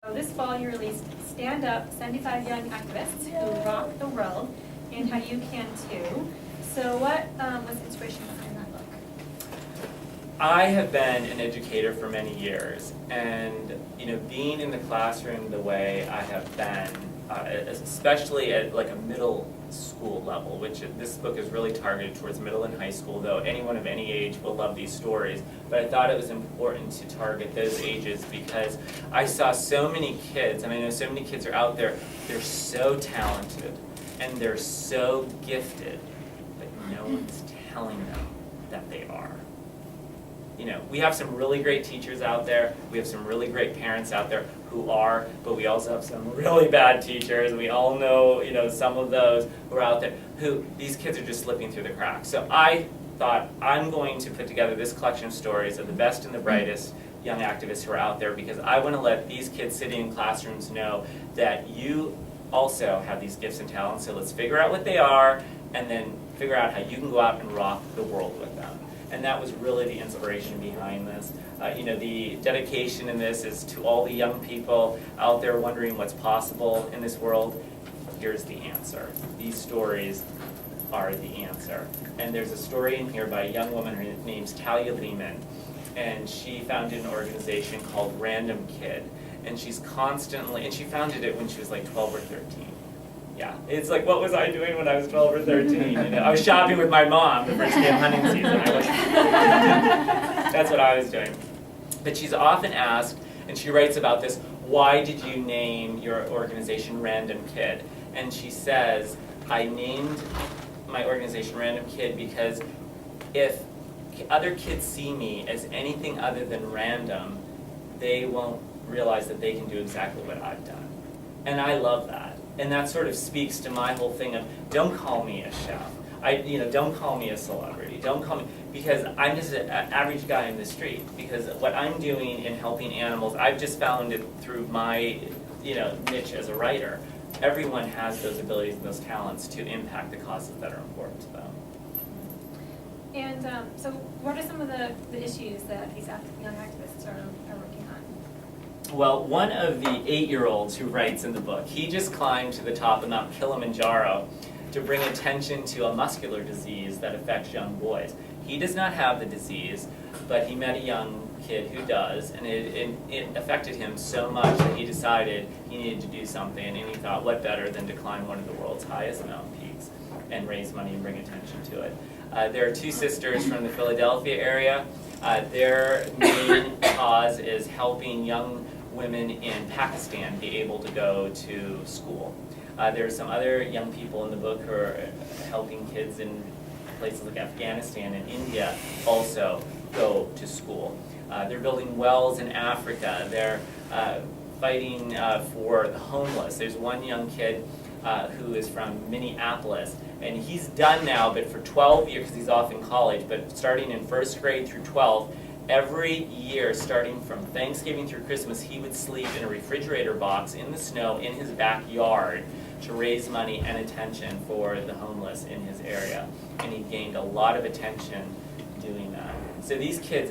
So this fall you released Stand Up, 75 Young Activists Who Rock the World, and How You Can Too. So what was the inspiration behind that book? I have been an educator for many years, and being in the classroom the way I have been, especially at like a middle school level, which this book is really targeted towards middle and high school, though anyone of any age will love these stories. But I thought it was important to target those ages because I saw so many kids, and I know so many kids are out there, they're so talented and they're so gifted, but no one's telling them that they are. We have some really great teachers out there, we have some really great parents out there who are, but we also have some really bad teachers. We all know, some of those who are out there who, these kids are just slipping through the cracks. So I thought, I'm going to put together this collection of stories of the best and the brightest young activists who are out there, because I want to let these kids sitting in classrooms know that you also have these gifts and talents. So let's figure out what they are, and then figure out how you can go out and rock the world with them. And that was really the inspiration behind this. The dedication in this is to all the young people out there wondering what's possible in this world. Here's the answer. These stories are the answer. And there's a story in here by a young woman, her name's Talia Lehman, and she founded an organization called Random Kid. And she's constantly, and she founded it when she was like 12 or 13. Yeah, it's like, what was I doing when I was 12 or 13? I was shopping with my mom the first day of hunting season. That's what I was doing. But she's often asked, and she writes about this, why did you name your organization Random Kid? And she says, I named my organization Random Kid because if other kids see me as anything other than random, they won't realize that they can do exactly what I've done. And I love that. And that sort of speaks to my whole thing of, don't call me a chef. Don't call me a celebrity. Don't call me, because I'm just an average guy in the street. Because what I'm doing in helping animals, I've just found it through my, niche as a writer. Everyone has those abilities and those talents to impact the causes that are important to them. And so what are some of the issues that these young activists are working on? Well, one of the 8-year-olds who writes in the book, he just climbed to the top of Mount Kilimanjaro to bring attention to a muscular disease that affects young boys. He does not have the disease, but he met a young kid who does, and it affected him so much that he decided he needed to do something, and he thought, what better than to climb one of the world's highest mountain peaks and raise money and bring attention to it. There are two sisters from the Philadelphia area. Their main cause is helping young women in Pakistan be able to go to school. There are some other young people in the book who are helping kids in places like Afghanistan and India also go to school. They're building wells in Africa. They're fighting for the homeless. There's one young kid who is from Minneapolis, and he's done now, but for 12 years, because he's off in college, but starting in first grade through 12, every year, starting from Thanksgiving through Christmas, he would sleep in a refrigerator box in the snow in his backyard to raise money and attention for the homeless in his area. And he gained a lot of attention doing that. So these kids,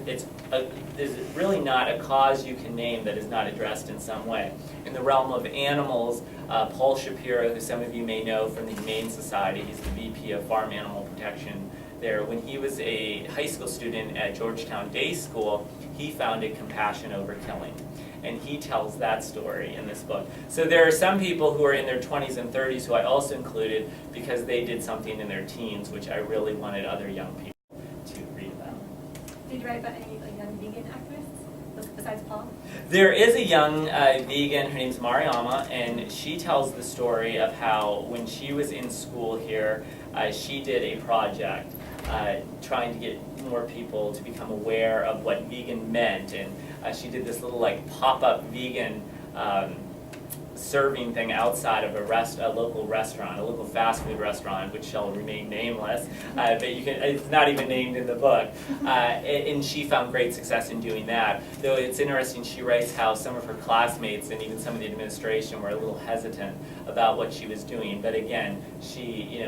there's really not a cause you can name that is not addressed in some way. In the realm of animals, Paul Shapiro, who some of you may know from the Humane Society, he's the VP of Farm Animal Protection there. When he was a high school student at Georgetown Day School, he founded Compassion Over Killing. And he tells that story in this book. So there are some people who are in their 20s and 30s who I also included because they did something in their teens, which I really wanted other young people to read about. Did you write about any young vegan activists besides Paul? There is a young vegan, her name's Mariama, and she tells the story of how when she was in school here, she did a project trying to get more people to become aware of what vegan meant, and she did this little pop-up vegan serving thing outside of a local restaurant, a local fast food restaurant, which shall remain nameless, but it's not even named in the book. And she found great success in doing that. Though it's interesting, she writes how some of her classmates and even some of the administration were a little hesitant about what she was doing. But again, she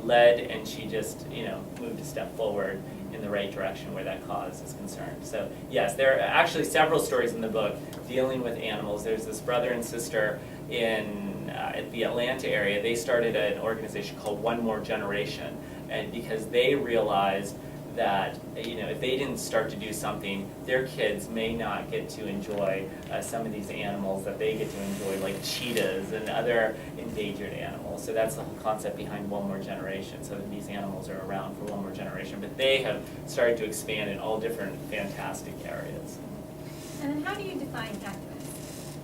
led, and she just moved a step forward in the right direction where that cause is concerned. So yes, there are actually several stories in the book dealing with animals. There's this brother and sister in the Atlanta area. They started an organization called One More Generation, and because they realized that if they didn't start to do something, their kids may not get to enjoy some of these animals that they get to enjoy, like cheetahs and other endangered animals. So that's the whole concept behind One More Generation, so that these animals are around for one more generation. But they have started to expand in all different fantastic areas. And then how do you define activist?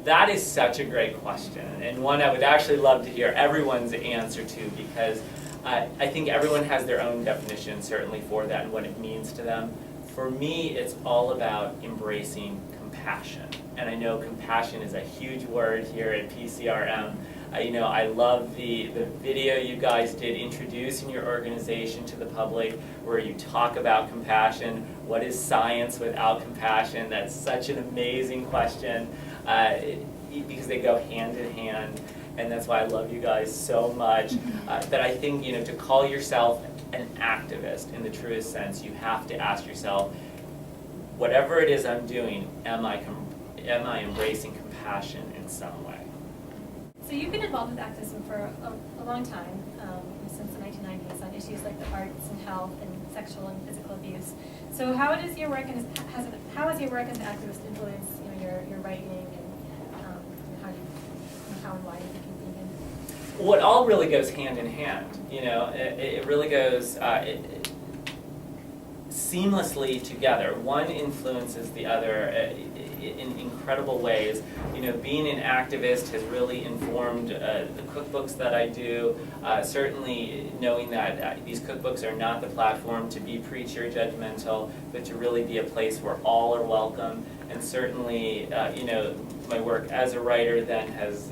That is such a great question, and one I would actually love to hear everyone's answer to, because I think everyone has their own definition, certainly, for that and what it means to them. For me, it's all about embracing compassion. And I know compassion is a huge word here at PCRM. I love the video you guys did introducing your organization to the public, where you talk about compassion. What is science without compassion? That's such an amazing question, because they go hand in hand. And that's why I love you guys so much. But I think, to call yourself an activist in the truest sense, you have to ask yourself, whatever it is I'm doing, am I embracing compassion in some way? So you've been involved with activism for a long time, since the 1990s, on issues like the arts and health and sexual and physical abuse. So how has your work as an activist influenced your writing, and how and why you became vegan? What all really goes hand in hand. It really goes seamlessly together. One influences the other in incredible ways. Being an activist has really informed the cookbooks that I do. Certainly knowing that these cookbooks are not the platform to be preachy or judgmental, but to really be a place where all are welcome. And certainly, my work as a writer then has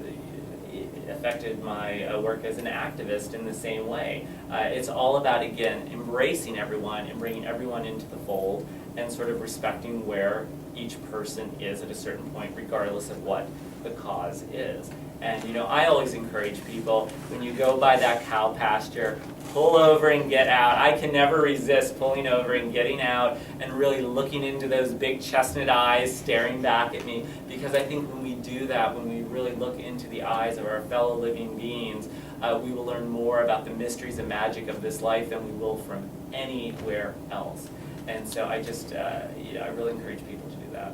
affected my work as an activist in the same way. It's all about, again, embracing everyone and bringing everyone into the fold, and sort of respecting where each person is at a certain point, regardless of what the cause is. And I always encourage people, when you go by that cow pasture, pull over and get out. I can never resist pulling over and getting out and really looking into those big chestnut eyes staring back at me, because I think when we do that, when we really look into the eyes of our fellow living beings, we will learn more about the mysteries and magic of this life than we will from anywhere else. And so I just, I really encourage people to do that.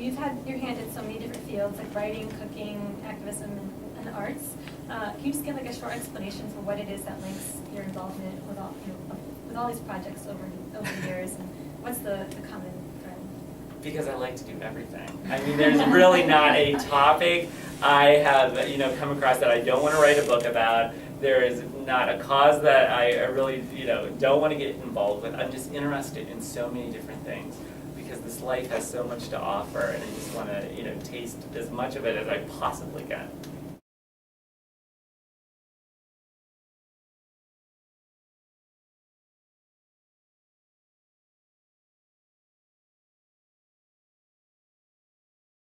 You've had your hand in so many different fields, like writing, cooking, activism, and the arts. Can you just give a short explanation for what it is that links your involvement with all these projects over the years, and what's the common thread? Because I like to do everything. I mean, there's really not a topic I have come across that I don't want to write a book about. There is not a cause that I really don't want to get involved with. I'm just interested in so many different things, because this life has so much to offer, and I just want to taste as much of it as I possibly can.